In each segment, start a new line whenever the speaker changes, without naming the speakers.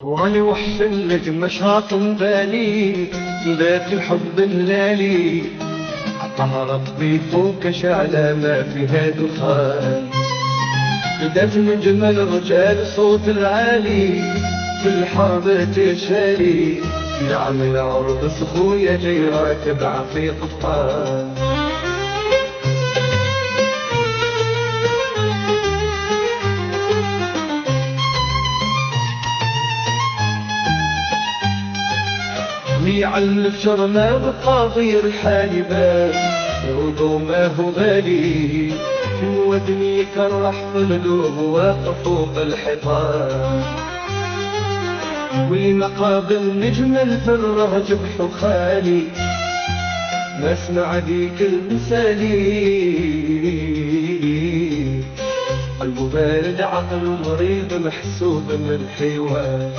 واني واحسن لك مشاط بالي ذات الحب الليلي طهرت بفوقش على ما فيها دخان بدفن جمل رجال صوت العالي في الحرب تشالي يعمل عرض سخوية جاي راكب عفيق الطان يعلف شرنا بقاضي الحالبات وضو ما هو غالي ودني كرح ظلوه واقف فوق الحيطان والمقابل نجمل في الرهج بحخالي ما اسمع ديك المثالي قلبه بارد عقله مريض محسوب من الحيوان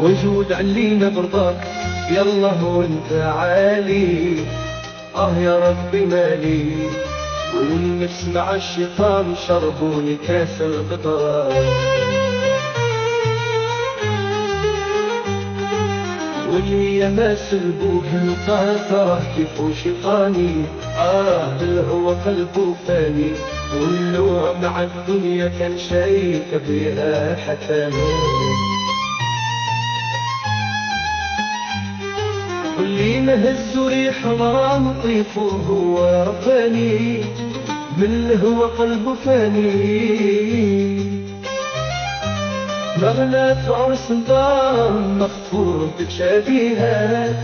وجود علينا برضاك يلا وانت عالي يا ربي مالي والنفس مع الشيطان شربوني كاس القطار واللي ما سلبوه القاطرة كيفو شيطاني هو قلبه فاني واللوع مع الدنيا كان شيء بها حتاني واللي مهز ريح مرام طيفه هو رباني من هو قلبه فاني مغنى ثار سلطان مغفور بتشابيهات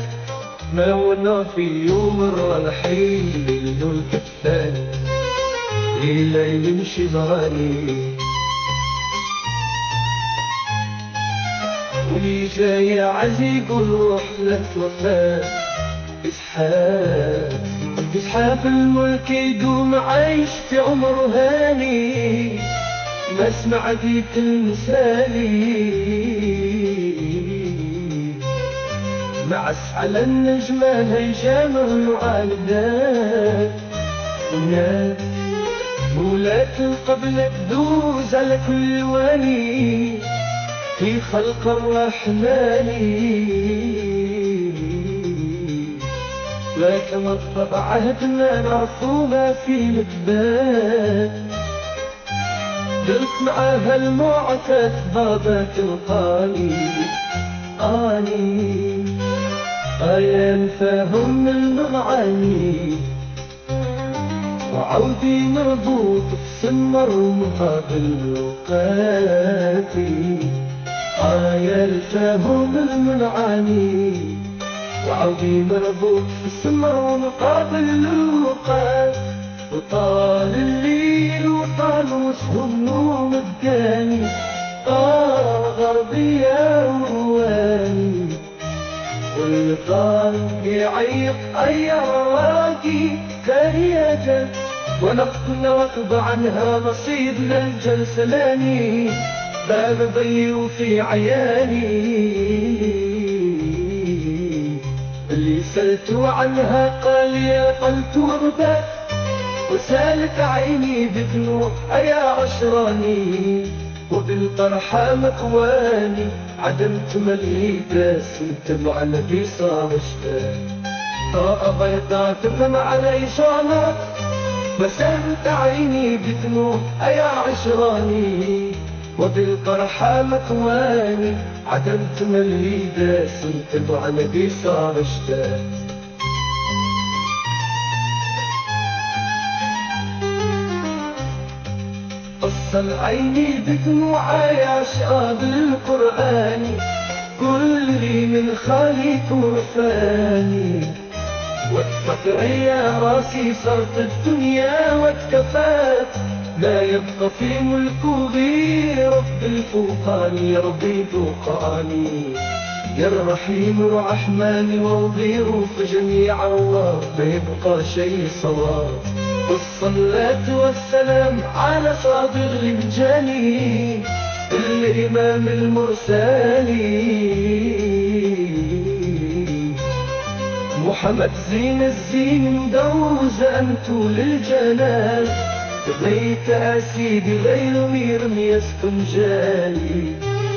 ما ونا في يوم الرحيل ليله الكفاني ليلة يمشي زراني واللي جاي عزي يقول رحلة وفاة اسحاب الملك يدوم عايش في عمره هاني ما اسمع ديك المثالي معس على النجمة هيجام وعالدات وناس ولات قبل تدوز على كل واني في خلق الرحمن لكن الطبع عهدنا نعرفو ما في الكبات قلت معاها المعتاد بابا تلقاني الفهم المعاني وعودي مربوط في سمر مقابل وقاتي الفهم المعاني وعودي مربوط في السمر مقابل الوقات وطال الليل وطال وسط النوم الداني غربي يا رواني والطال يعيق أي رواقي كريجة ونقضنا وقض عنها نصيب للجلسلاني باب ضي وفي عياني اللي سألت عنها قال يا قلت وغبت وسالت عيني بذنوب يا عشراني وبالطرحة مكواني عدمت مليدة سنتم على بيصار اشتاق طاقة بيضاء تفهم علي شعلة وسالت عيني بذنوب يا عشراني وبالقرحة مكواني عدمت مليدة سنتم على بيصار اشتاق وصل عيني بدموعي عشقاب القرآن كل لي من خالق وفاني واتفق يا راسي صرت الدنيا واتكفات لا يبقى في ملكه غير رب الفوقان يا ربي فوقاني يا الرحيم الرحمن وظهيره في جميع الله ما يبقى شيء صواب والصلاة والسلام على صادق الجاني الإمام المرسلي محمد زين الزين مدوز أنتو للجلال بيت أسيدي غير مير يسكن جالي،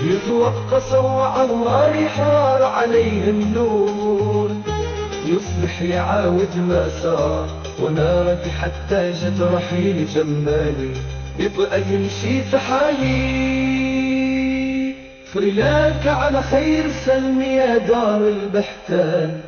يتوقى سوى الله يحار عليه النور، يصبح يعاود ما صار ونارك حتى جت رحيل جمالي، يبقى يمشي في حالي. فرياك على خير سلمي يا دار البحتان،